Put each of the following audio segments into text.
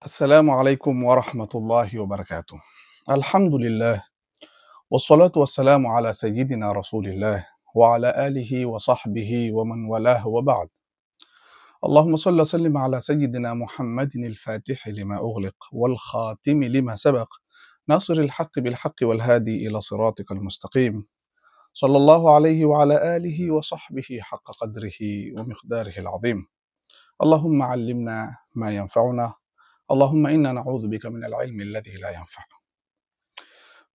السلام عليكم ورحمة الله وبركاته. الحمد لله والصلاة والسلام على سيدنا رسول الله وعلى آله وصحبه ومن والاه وبعد. اللهم صل وسلم على سيدنا محمد الفاتح لما أغلق والخاتم لما سبق ناصر الحق بالحق والهادي إلى صراطك المستقيم، صلى الله عليه وعلى آله وصحبه حق قدره ومقداره العظيم. اللهم علمنا ما ينفعنا، Allahumma inna na'udhu bika min al-ilmi alladhi la yanfa.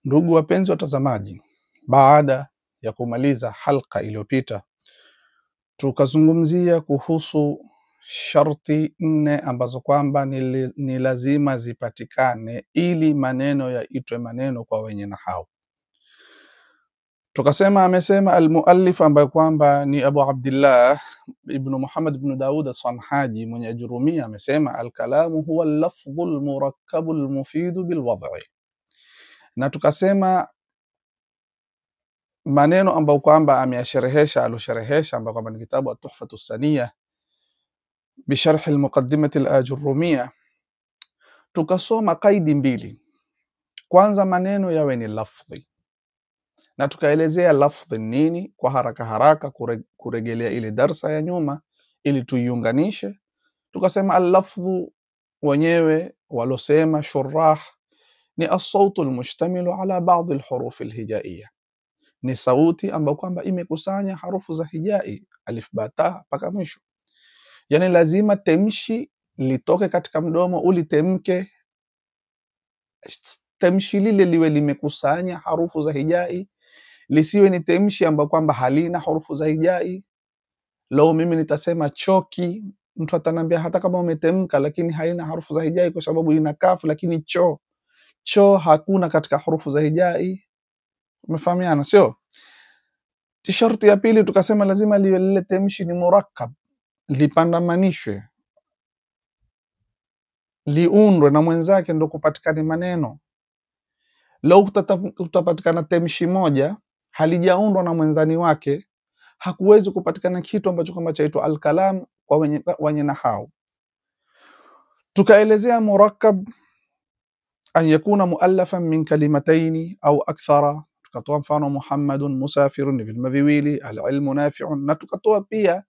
Ndugu wapenzi watazamaji, baada ya kumaliza halqa iliyopita tukazungumzia kuhusu sharti 4 ambazo kwamba ni lazima zipatikane ili maneno yaitwe maneno kwa wenye nahau. Tukasema amesema al-muallif ambaye kwamba ni Abu Abdullah ibn Muhammad ibn Daud as-Sanhaji mwenye Ajurumia, amesema al-kalamu huwa al-lafdhu al-murakkabu al-mufidu bil-wad'i. Na tukasema maneno ambayo kwamba ameyasherehesha ambayo kwamba ni kitabu at-Tuhfatu as-Saniyah bi sharh al-muqaddimati al-Ajurumia. Tukasoma kaidi mbili. Kwanza maneno yawe ni lafdhi, na tukaelezea lafdhi nini kwa haraka kurejelea ile darsa ya nyuma ili tuiunganishe. Tukasema al-lafdhu wenyewe walosema shurah ni as-sautu al-mushtamilu ala ba'd al-huruf al-hijaiyya, ni sauti ambayo kwamba imekusanya harufu za hijai alif ba ta mpaka mwisho. Yani lazima temshi litoke katika mdomo ulitemke, temshi lile liwe limekusanya harufu za hijai, lisiwe ni temshi ambayo kwamba halina harufu za hijai. Leo mimi nitasema choki, mtu atanambia hata kama umetemka lakini haina harufu za hijai kwa sababu ina kafu, lakini cho hakuna katika harufu za hijai. Umefahamiana sio? Sharti ya pili tukasema lazima lile temshi ni murakkab, lipandamanishwe, liundwe na mwenzake ndo kupatikane maneno. Leo utapatikana temshi moja halijaundwa na mwenzani wake, hakuwezi kupatikana kitu ambacho kama chaitwa al-kalam kwa wenye nahau. Tukaelezea murakkab an yakuna muallafan min kalimataini au akthara. Tukatoa mfano Muhammadun musafirun ni vilma viwili, al-ilmu nafi'un, na tukatoa pia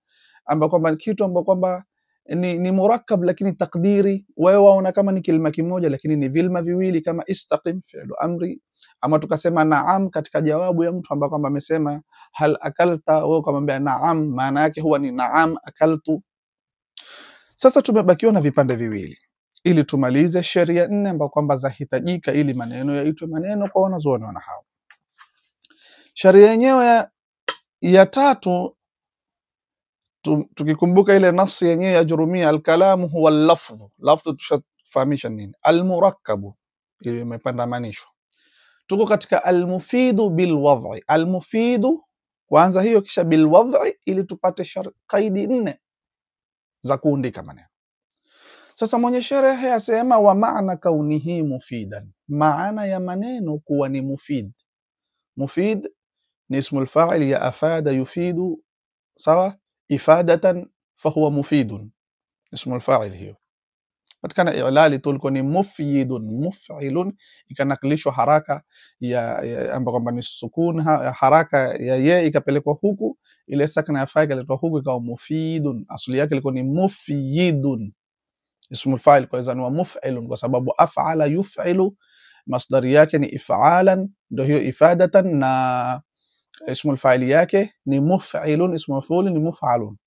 ambapo kwamba kitu ambapo kwamba ni murakkab lakini takdiri wewe waona kama ni kilima kimoja lakini ni vilma viwili, kama istaqim fi'lu amri. Ama tukasema naam katika jawabu ya mtu ambaye kwamba amesema hal akalta, wewe ukamwambia naam, maana yake huwa ni naam akaltu. Sasa tumebakiwa na vipande viwili ili tumalize sheria 4 ambapo kwamba zahitajika ili maneno yaitwe maneno kwa wanazuoni wa nahau. Sheria yenyewe ya tatu, tukikumbuka ile nasi yenyewe ya Ajurumia, al-kalamu huwa al-lafdhu. Lafdhu tushafahamisha nini? Al-murakkabu, imepandamanishwa. Tuko katika al-mufidu bil-wad'i. Al-mufidu kwanza hiyo, kisha bil-wad'i, ili tupate kaidi 4 za kuundika maneno. Sasa mwenye sherehe asema wa maana kaunihi mufidan, maana ya maneno kuwa ni mufid. Mufid ni ismul fa'il ya afada yufidu, sawa? Ifadatan fahuwa mufidun, ismul fa'il hiyo. Patikana i'lali tulikuwa ni mufyidun, muf'ilun, ikanaklishwa haraka ya ambapo kwamba ni sukun, haraka ya ye ikapelekwa huku, ile sakna ya fa'il ikaletwa huku ikawa mufidun. Asili yake ilikuwa ni mufyidun, ismul fa'il kwa izani wa muf'ilun kwa sababu af'ala yuf'ilu, masdari yake ni if'alan, ndio hiyo ifadatan, na ismul fa'il yake ni muf'ilun, ismu maf'ul ni muf'alun.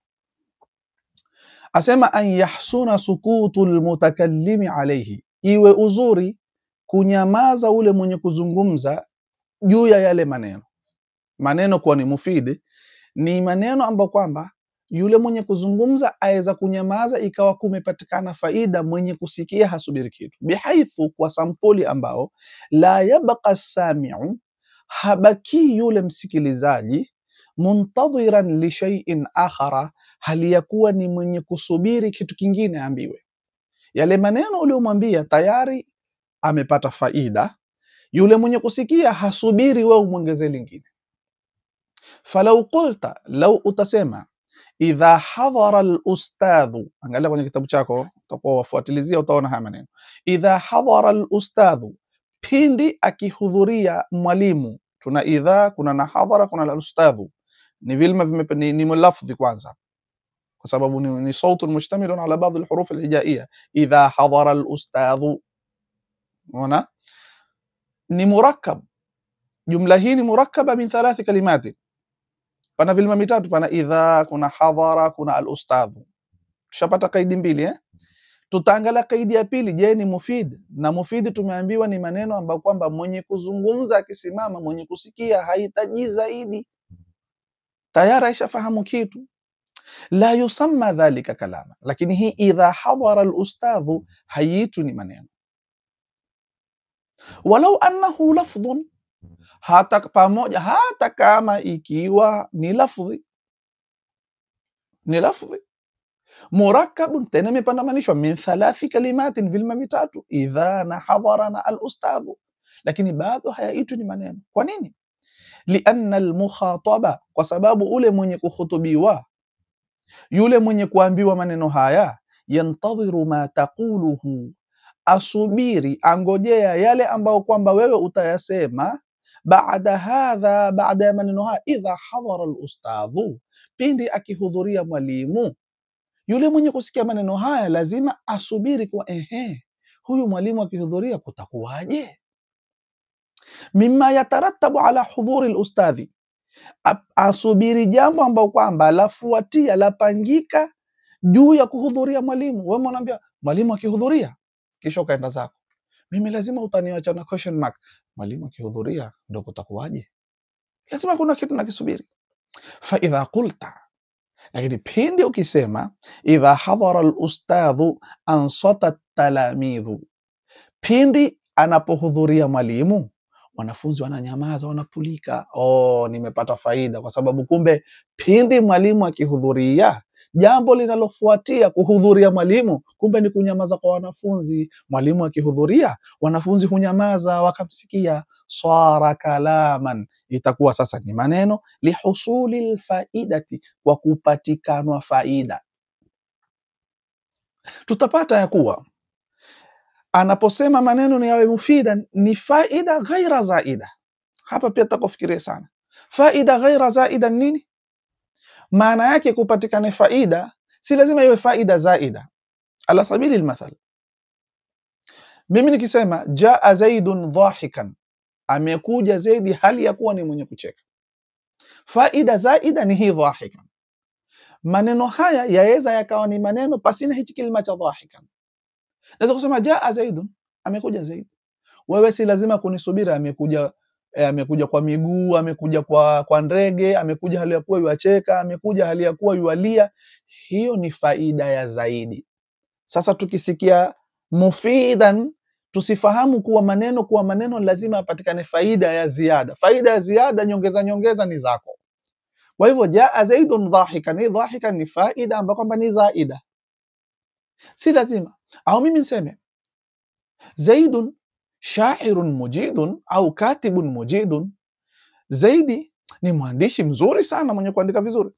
Asema an yahsuna sukutul mutakallimi alayhi, iwe uzuri kunyamaza ule mwenye kuzungumza juu ya yale maneno. Maneno kuwa ni mufidi ni maneno ambayo kwamba yule mwenye kuzungumza aweza kunyamaza ikawa kumepatikana faida, mwenye kusikia hasubiri kitu, bihaithu kwa sampuli ambao la yabqa sami'u, habaki yule msikilizaji, muntadhiran li shay'in akhara, hali yakuwa ni mwenye kusubiri kitu kingine ambiwe. Yale maneno uliyomwambia tayari amepata faida, yule mwenye kusikia hasubiri wewe umuongezee lingine. Falau qulta, lau utasema idha hadhara al-ustadhu, angalia kwenye kitabu chako utakuwa wafuatilizia, utaona haya maneno. Idha hadhara al-ustadhu, pindi akihudhuria mwalimu. Tuna idha, kuna na hadhara, kuna na al-ustadhu. Ni vilma ni mulafdhi kwanza, kwa sababu ni sautu mustamilun ala baadhi al-huruf al-hijaiya. Idha hadhara al-ustadhu, unaona ni murakkab. Jumla hii ni murakkaba min 3 kalimati. Pana vilma mitatu, pana idha, kuna hadhara, kuna al-ustadhu. Tushapata kaidi mbili Tutaangalia kaidi ya pili. Je, ni mufid? Na mufid tumeambiwa ni maneno ambayo kwamba mwenye kuzungumza akisimama, mwenye kusikia hahitaji zaidi, tayari aishafahamu kitu. La yusamma dhalika kalama. Lakini hii idha hadhara al-ustadhu haiitwi ni maneno, walau annahu lafdhun, hata pamoja, hata kama ikiwa ni lafdhi, ni lafdhi murakkabun, tena imepandamanishwa min 3 kalimatin, vilma vitatu, idha na hadhara na al-ustadhu, lakini bado hayaitwi ni maneno. Kwa nini? Lianna al-mukhataba, kwa sababu ule mwenye kuhutubiwa, yule mwenye kuambiwa maneno haya, yantadhiru ma taquluhu, asubiri, angojea yale ambao kwamba wewe utayasema, baada hadha, baada ya maneno haya, idha hadhara al-ustadhu, pindi akihudhuria mwalimu. Yule mwenye kusikia maneno haya lazima asubiri kwa huyu mwalimu akihudhuria kutakuwaje? Mimma yatarattabu ala hudhuri al-ustadhi, asubiri jambo ambao kwamba lafuatia, lapangika juu ya kuhudhuria mwalimu. Wewe unamwambia mwalimu akihudhuria, kisha ukaenda zako, mimi lazima utaniacha na question mark. Mwalimu akihudhuria ndio kutakuwaje? Lazima kuna kitu nakisubiri. Fa idha qulta, lakini pindi ukisema idha hadhara al-ustadhu ansata talamidhu, pindi anapohudhuria mwalimu wanafunzi wananyamaza, wanapulika. Nimepata faida, kwa sababu kumbe pindi mwalimu akihudhuria, jambo linalofuatia kuhudhuria mwalimu kumbe ni kunyamaza kwa wanafunzi. Mwalimu akihudhuria, wanafunzi hunyamaza wakamsikia. Swara kalaman, itakuwa sasa ni maneno. Lihusuli lfaidati, kwa kupatikanwa faida. Tutapata ya kuwa anaposema maneno ni yawe mufida, ni faida ghaira zaida. Hapa pia tutakofikiria sana. Faida ghaira zaida nini? Maana yake kupatikane faida, si lazima iwe faida zaida. Ala sabili almathal, mimi nikisema jaa zaidun dhahikan, amekuja Zaidi hali ya kuwa ni mwenye kucheka, faida zaida ni hii dhahikan. Maneno haya yaweza yakawa ni maneno pasina hichi kilima cha dhahikan. Naweza kusema jaa zaidun, amekuja Zaid. Wewe si lazima kunisubiri amekuja kwa miguu, amekuja kwa ndege, amekuja hali ya kuwa yuacheka, amekuja hali ya kuwa yualia. Hiyo ni faida ya zaidi. Sasa tukisikia mufidan, tusifahamu kuwa maneno lazima apatikane faida ya ziada. Faida ya ziada, nyongeza ni zako. Kwa hivyo jaa zaidun dhahikan, dhahikan ni faida ambayo kwamba ni zaida, si lazima. Au mimi niseme Zaidun shairun mujidun au katibun mujidun, Zaidi ni mwandishi mzuri sana mwenye kuandika vizuri.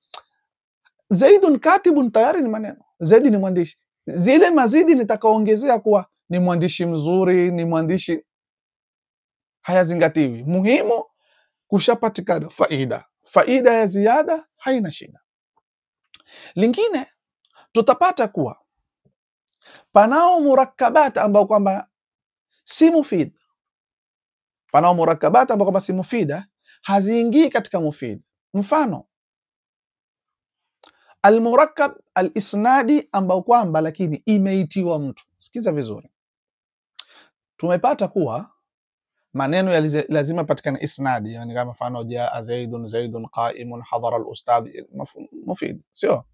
Zaidun katibun tayari ni maneno, Zaidi ni mwandishi. Zile mazidi nitakaongezea kuwa ni mwandishi mzuri, ni mwandishi, hayazingatiwi. Muhimu kushapatikana faida ya ziada, haina shida. Lingine tutapata kuwa panao murakkabat ambao kwamba si mufid. Panao murakkabat ambao kwamba si mufida, haziingii katika mufid. Mfano almurakkab alisnadi ambao kwamba lakini imeitiwa mtu. Sikiza vizuri, tumepata kuwa maneno lazima patikana isnadi, yani kama mfano jaa zaidun qaimun hadhara alustadh, mufid, sio?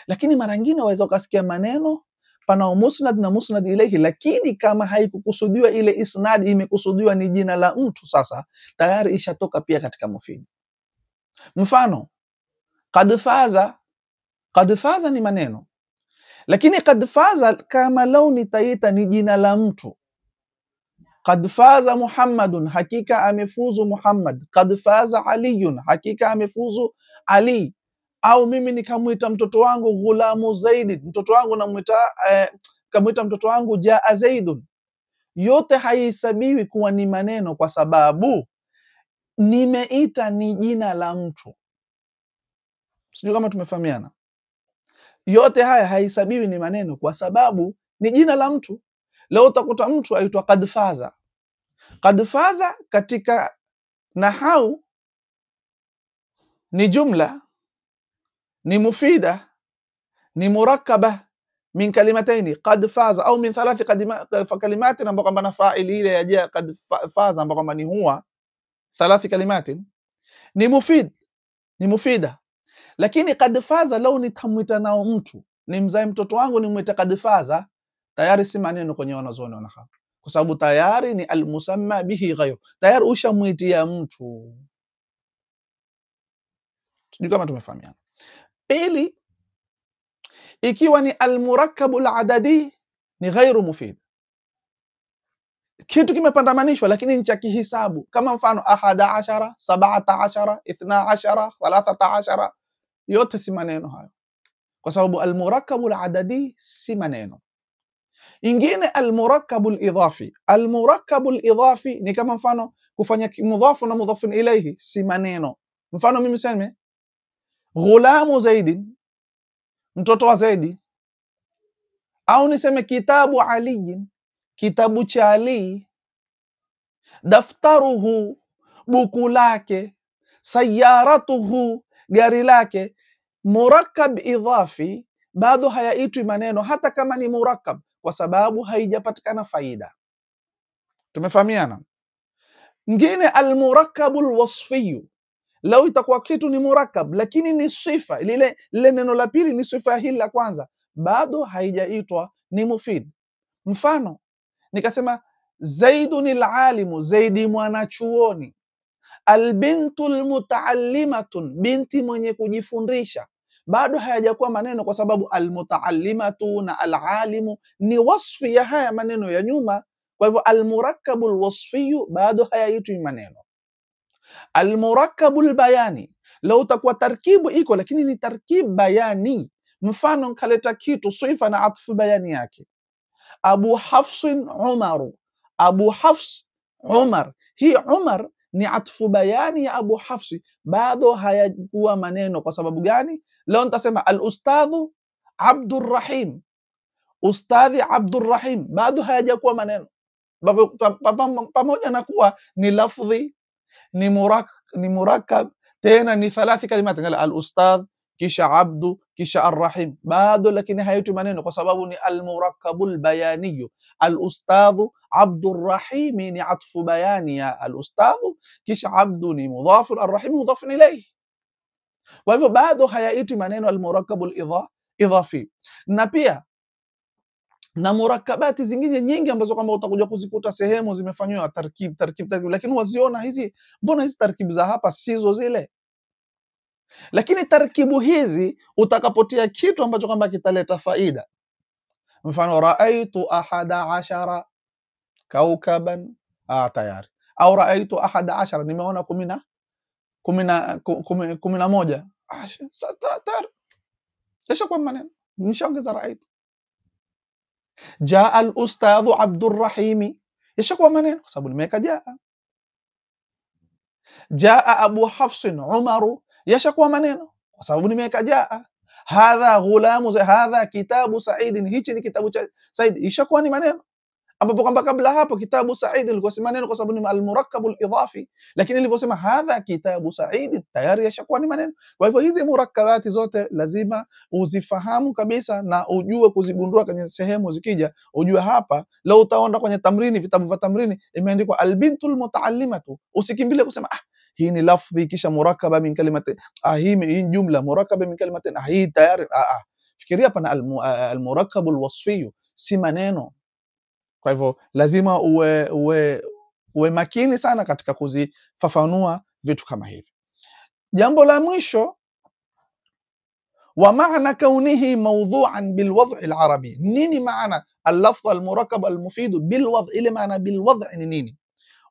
Lakini mara nyingine waweza ukasikia maneno pana musnad na musnad ilayhi, lakini kama haikukusudiwa ile isnad, imekusudiwa ni jina la mtu, sasa tayari ishatoka pia katika mufid. Mfano qad faza ni maneno, lakini qad faza kama lau nitaita ni jina la mtu. Qad faza Muhammadun, hakika amefuzu Muhammad. Qad faza Aliyun, hakika amefuzu Ali. au mimi nikamwita mtoto wangu ghulamu Zaidi, mtoto wangu namuita kamwita mtoto wangu jaa Zaidun, yote haihesabiwi kuwa ni maneno, kwa sababu nimeita ni jina la mtu. Sijui kama tumefahamiana. Yote haya haihesabiwi ni maneno kwa sababu ni jina la mtu. Leo utakuta mtu aitwa qad faza. Qad faza katika nahau ni jumla, ni mufida, ni murakkaba min kalimataini, qad faza au min thalathi kalimatin, ambao kwamba na faili ile yaja qad faza, ambao kwamba ni huwa thalathi kalimatin, ni mufid, ni mufida. Lakini qad faza lau nitamwita nao mtu, ni mzae mtoto wangu nimwita qad faza, tayari si maneno kwenye wanazuoni wa nahwu, kwa sababu tayari ni almusamma bihi ghayr, tayari ushamwitia mtu. Sijui kama tumefahamiana. Pili, ikiwa ni almurakkabu aladadi ni ghairu mufid, kitu kimepandamanishwa lakini ni cha kihisabu, kama mfano 11, 17, 12, 13, yote si maneno hayo, kwa sababu almurakkabu aladadi si maneno. Ingine almurakkabu alidhafi. Almurakkabu alidhafi ni kama mfano kufanya mudhafu na mudhafun ilayhi, si maneno. Mfano mimi sema ghulamu Zaidin, mtoto wa Zaidi, au niseme kitabu Ali, kitabu cha Ali, daftaruhu, buku lake, sayaratuhu, gari lake. Murakkab idhafi bado hayaitwi maneno hata kama ni murakkab, kwa sababu haijapatikana faida. Tumefahamiana? Ngine almurakkabu alwasfiyu, lau itakuwa kitu ni murakkab lakini ni sifa, lile neno la pili ni sifa hili la kwanza, bado haijaitwa ni mufid. Mfano nikasema Zaidun alalimu, Zaidi mwanachuoni, albintu almutaallimatun, binti mwenye kujifundisha, bado hayajakuwa maneno, kwa sababu almutaallimatu na alalimu ni wasfi ya haya maneno ya nyuma. Kwa hivyo almurakkabu alwasfiyu bado hayaitwi maneno. Almurakkabu albayani, lau utakuwa tarkibu iko lakini ni tarkib bayani. Mfano nkaleta kitu sifa na atfu bayani yake, Abu Hafsin Umaru, Abu Hafs Umar, hii Umar ni atfu bayani ya Abu Hafsi, bado hayakuwa maneno. Kwa sababu gani? Leo nitasema al-ustadhu Abdurrahim, ustadhi Abdurrahim, bado hayajakuwa maneno, pamoja na kuwa ni lafdhi, ni murakkab, tena ni thalathi kalimati, al-ustadh kisha abdu kisha arrahim, bado lakini hayaitwi maneno, kwa sababu ni almurakkabul bayaniyu. Al-ustadhu Abdurrahimi ni atfu bayani ya al-ustadhu, kisha abdu ni mudhafu, arrahim mudhafu ilayhi. Kwa hivyo bado hayaitwi maneno almurakkabul idhafi. Na pia na murakkabati zingine nyingi ambazo kwamba utakuja kuzikuta sehemu zimefanywa tarkib, lakini waziona hizi, mbona hizi tarkibu za hapa sizo zile? Lakini tarkibu hizi utakapotia kitu ambacho kwamba kitaleta faida, mfano raaitu 11 kaukaban, tayari, au raaitu 11, nimeona 11, tayari kisha kwa maneno nishaongeza raaitu. Jaa al-ustadhu Abdurrahimi, ishakuwa maneno kwa sababu nimeweka jaa. Jaa Abu Hafsin Umaru, yashakuwa maneno kwa sababu nimeweka jaa. Hadha ghulamu, hadha kitabu Said, hichi ni kitabu cha Said, ishakuwa ni maneno, ambapo kwamba kabla hapo kitabu Said ilikuwa si maneno kwa sababu ni al-murakkabu al-idhafi, lakini niliposema hadha kitabu Said tayari yashakuwa ni maneno. Kwa hivyo hizi murakkabati zote lazima uzifahamu kabisa na ujue kuzigundua kwenye sehemu zikija, ujue hapa. Leo utaona kwenye tamrini, vitabu vya tamrini imeandikwa albintul mutaallimatu, usikimbile kusema hii ni lafdhi kisha murakkaba min kalimatin, hii jumla murakkaba min kalimatin, hii tayari. Fikiria pana almurakkabu alwasfiyu, si maneno. Kwa hivyo lazima uwe makini sana katika kuzifafanua vitu kama hivi. Jambo la mwisho, wa maana kaunihi mawdhu'an bilwad'i alarabi. Nini maana al-lafdh al-murakkab al-mufid bilwad'i? Ile maana bilwad'i ni nini?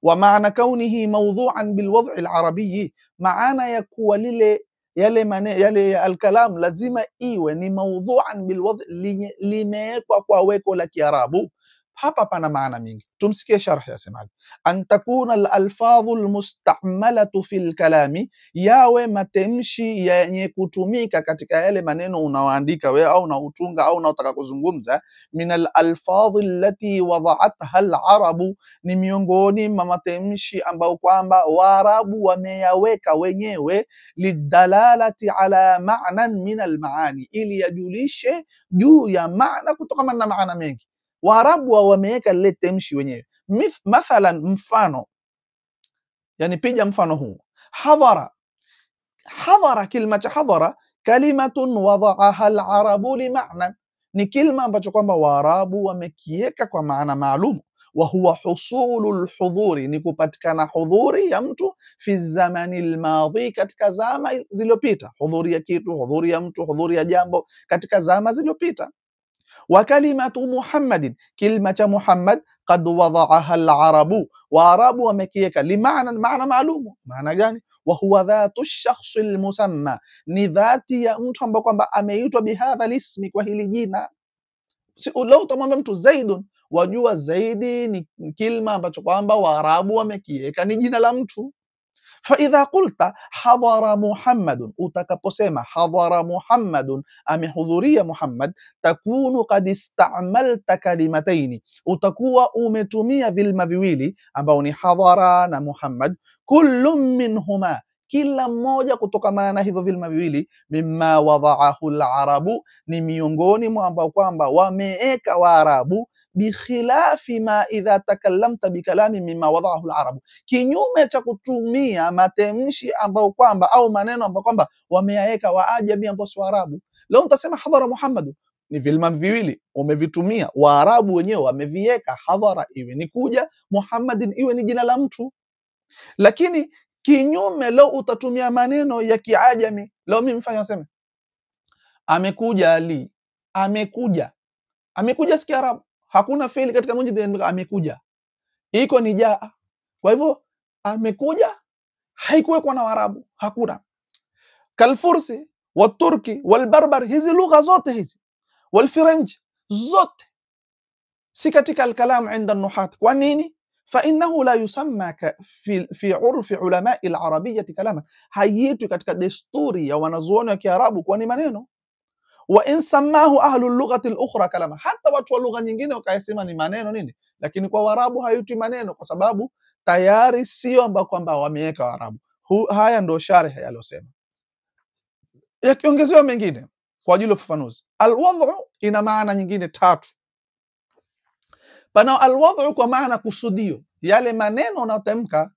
Wa maana kaunihi mawdhu'an bilwad'i al-arabi, maana ya kuwa lile yale alkalam lazima iwe ni maudhu'an bilwadh, limewekwa kwa weko la Kiarabu. Hapa pana maana mingi, tumsikie sharh yasemaje. An takuna alalfadhu almustamalatu fil kalami, yawe matamshi yenye kutumika katika yale maneno unaoandika wewe au unautunga au unataka kuzungumza. Min alalfadhi allati wada'atha alarabu, ni miongoni mwa matamshi ambao kwamba Waarabu wameyaweka wenyewe. Lidalalati ala ma'nan min almaani, ili yajulishe juu ya maana kutokana na maana mengi. Waarabu wameweka lile tamshi wenyewe. Mathalan, mfano, yani pija mfano huu, hadhara. Hadhara, kilma cha hadhara kalimatun wada'aha al-arabu li ma'nan, ni kilma ambacho kwamba Waarabu wamekiweka kwa maana maalum. Wa huwa husulul hudhuri, ni kupatikana hudhuri ya mtu fi zamani al-madhi, katika zama zilizopita. Hudhuri ya kitu, hudhuri ya mtu, hudhuri ya jambo katika zama zilizopita. Wa kalimatu Muhammadin, kilma cha Muhammad, qad wada'aha al-arabu, Waarabu wamekiweka li ma'nan, maana maalumu. Maana gani? Wa huwa dhatu shakhs al-musamma, ni dhati ya mtu ambaye kwamba ameitwa bihadha lismi, kwa hili jina. Si leo utamwambia mtu Zaidun, wajua Zaidi ni kilma ambacho kwamba Waarabu wamekiweka ni jina la mtu. Fa idha qulta hadhara Muhammadun, utakaposema hadhara Muhammadun, amehudhuria Muhammad, takunu qad istamalta kalimataini, utakuwa umetumia vilma viwili ambao ni hadhara na Muhammad. Kullu minhuma, kila mmoja kutokamana na hivyo vilma viwili, mimma wada'ahu al-arabu, ni miongoni mwa ambao kwamba wameeka Waarabu. Bikhilafi ma idha takallamta bikalami mimma wada'ahu al-arabu, kinyume cha kutumia matamshi ambao kwamba au maneno ambao kwamba wameyaeka Waajabi ambao si Waarabu. Leo utasema hadhara Muhammad, ni vilma viwili umevitumia, Waarabu wenyewe wameviweka hadhara iwe ni kuja, Muhammadin iwe ni jina la mtu. Lakini kinyume, leo utatumia maneno ya Kiajami. Leo mimi mfanya nasema amekuja Ali, amekuja si Kiarabu, hakuna fi'li katika munjid amekuja, iko ni jaa. Kwa hivyo amekuja haikuwekwa na Waarabu, hakuna. Kalfursi waturki walbarbar, hizi lugha zote hizi, walfirenji zote si katika alkalam inda nuhat. Kwa nini? Fa innahu la yusamma fi urfi ulama al-arabiyyah kalama, hayitu katika desturi ya wanazuoni wa Kiarabu kwa ni maneno. Wa in sammahu ahlu lughati al-ukhra kalama, hata watu wa lugha nyingine wakayasema ni maneno nini, lakini kwa Waarabu hayuti maneno, kwa sababu tayari sio ambao kwamba wameweka Waarabu. Haya ndo sharh yalosema, yakiongezewa mengine kwa ajili ya ufafanuzi. Alwadhu ina maana nyingine tatu. Pana alwadhu kwa maana kusudio, yale maneno unayotamka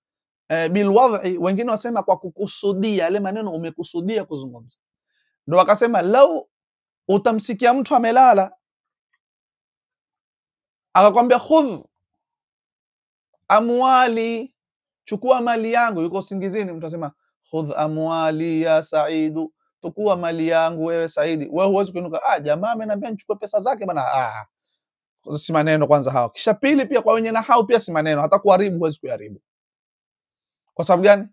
bilwadhi, wengine wasema kwa kukusudia, yale maneno umekusudia kuzungumza. Ndio wakasema lau utamsikia mtu amelala akakwambia khudh amwali, chukua mali yangu, yuko usingizini, mtu asema khudh amwali ya Saidu, chukua mali yangu wewe Saidi. Wewe huwezi kuinuka, jamaa ameniambia nichukue pesa zake bana. Si maneno kwanza hao. Kisha pili, pia kwa wenye nahau pia si maneno, hata kuharibu huwezi kuharibu. Kwa sababu gani?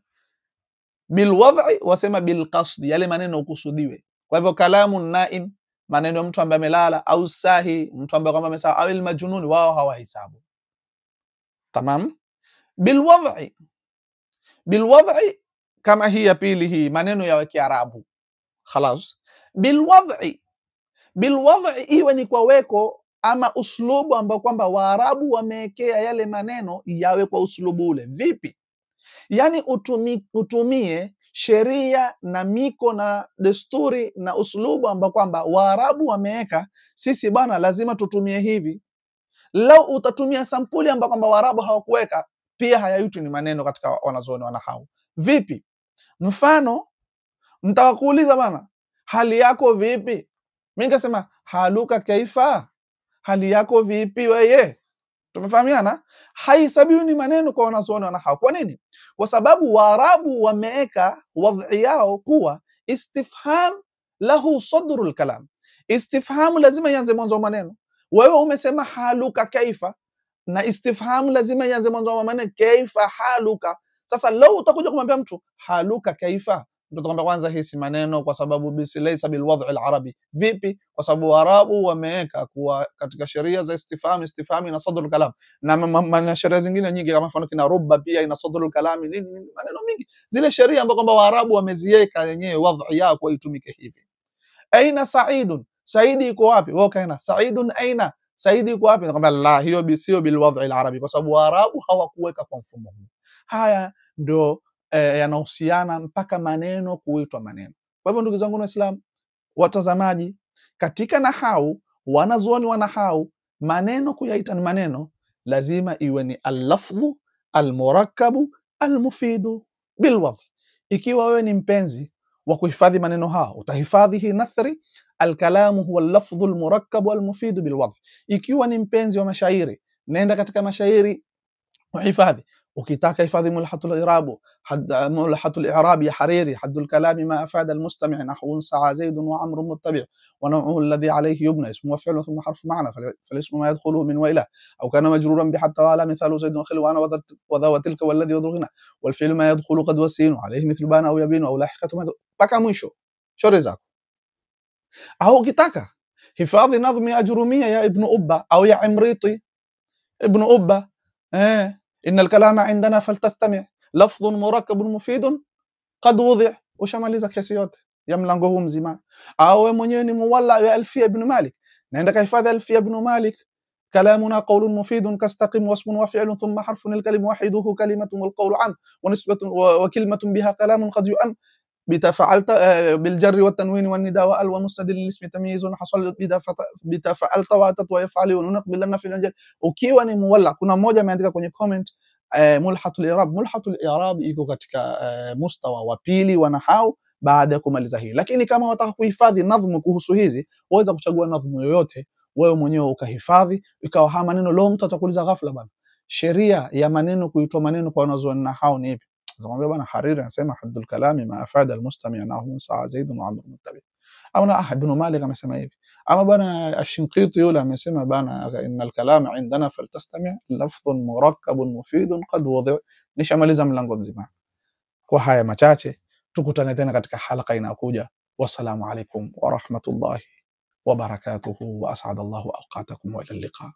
Bilwadhi wasema bilqasdi, yale maneno ukusudiwe. Kwa hivyo kalamu naim, maneno ya mtu ambaye amelala, au sahi, mtu ambaye kama amesahau, au almajnun, wao hawahesabu. Tamam. Bilwadhi kama hii ya pili, hii maneno ya Kiarabu khalas. Bilwadhi iwe ni kwa weko ama uslubu ambao kwamba Waarabu wamewekea yale maneno yawe kwa uslubu ule. Vipi? Yani utumie sheria na miko na desturi na uslubu ambao kwamba Waarabu wameweka, sisi bana lazima tutumie hivi. Lau utatumia sampuli ambao kwamba Waarabu hawakuweka, pia hayaitwi ni maneno katika wanazuoni wa nahau. Vipi? Mfano, mtakuuliza bana, hali yako vipi? Mimi nikasema haluka kaifa, hali yako vipi wewe? Tumefahamiana? Haisabiwi ni maneno kwa wanazuoni wa nahau. Kwa nini? Kwa sababu Waarabu wameweka wadhi yao kuwa istifham lahu sadrul kalam. Istifham lazima ianze mwanzo wa maneno. Wewe umesema haluka kaifa, na istifham lazima ianze mwanzo wa maneno kaifa haluka. Sasa leo utakuja kumwambia mtu haluka kaifa, Ndio kwamba kwanza hii si maneno kwa sababu laysa bil wad'i al arabi. Vipi? Kwa sababu Waarabu wameweka kuwa katika sheria za istifham ina sadrul kalam, na sheria zingine nyingi kama mfano kina rubba pia ina sadrul kalam, nini maneno mingi, zile sheria ambazo kwamba Waarabu wameziweka yenyewe wad'i yao kwa itumike hivi. Aina Saidun, Saidi iko wapi? Wao kaina Saidun aina, Saidi iko wapi? Nakwambia la, hiyo sio bil wad'i al arabi, kwa sababu Waarabu hawakuweka kwa mfumo huu. Haya ndio yanahusiana mpaka maneno kuitwa maneno. Kwa hivyo ndugu zangu Waislamu watazamaji, katika nahau, wanazuoni wa nahau, maneno kuyaita ni maneno lazima iwe ni al-lafdhu al-murakkabu al-mufidu bil wadh. Ikiwa wewe ni mpenzi wa kuhifadhi maneno hao, utahifadhi hii nathri, al-kalamu huwa al-lafdhu al-murakkabu al-mufidu bil wadh. Ikiwa ni mpenzi wa mashairi, nenda katika mashairi uhifadhi. Ukitaka hifadhi mulhatul i'rabu, mulhatul i'rabi ya Hariri, haddul kalami ma afada almustami' nahwun sa'a zaidun wa amrun muttabi' wa naw'uhu alladhi alayhi yubna ismu wa fi'lu thumma harfu ma'na falismu ma yadkhuluhu min wa ila aw kana majruran bi hatta wa ala mithalu zaidun khil wa ana wa dha wa tilka walladhi wadhughina wal fi'lu ma yadkhulu qad wasinu alayhi mithlu bana aw yabinu aw lahiqatu mpaka mwisho shauri zako. Au ukitaka hifadhi nadhmi ajrumia ya Ibn Ubba au ya Imriti Ibn Ubba, inna al-kalama indana faltastami' lafdhun murakkabun mufidun qad wudhi', ushamaliza kesi yote ya mlango huu mzima. Au wewe mwenyewe ni muwalla ya Alfiya ibn Malik, naenda kahifadhi Alfiya ibn Malik, kalamuna qawlun mufidun kastaqim wasmun wa fi'lun thumma harfun al-kalim wahiduhu kalimatun wal qawlu 'am wa nisbatun wa kalimatun biha kalamun qad yu'am بتفعلت بالجر والتنوين والنداء وال ومسند للاسم تمييز حصل بتفعلت واتت ويفعل ونقبل لنا في الانجيل. Ukiwa ni muwalla, kuna mmoja ameandika kwenye comment mulhatul i'rab. Mulhatul i'rab iko katika mustawa wa pili wa nahau baada ya kumaliza hii, lakini kama unataka kuhifadhi nadhmu kuhusu hizi, waweza kuchagua nadhmu yoyote wewe mwenyewe ukahifadhi, ikawa haya maneno leo mtu atakuuliza ghafla, bana sheria ya maneno kuitwa maneno kwa wanazuoni nahau ni ipi? Zamwambia bana Hariri anasema haddul kalami ma afada almustami' nahwun sa'a zaidun wa amrun muttabi'. Au na Ibn Malik amesema hivi. Ama bana Ash-Shinqiti yule amesema bana innal kalama indana faltastami' lafdhun murakkabun mufidun qad wudhi'. Nishamaliza mlango mzima. Kwa haya machache tukutane tena katika halqa inayokuja. Wassalamu alaykum wa rahmatullahi wa barakatuhu wa as'adallahu awqatakum wa ila al-liqa.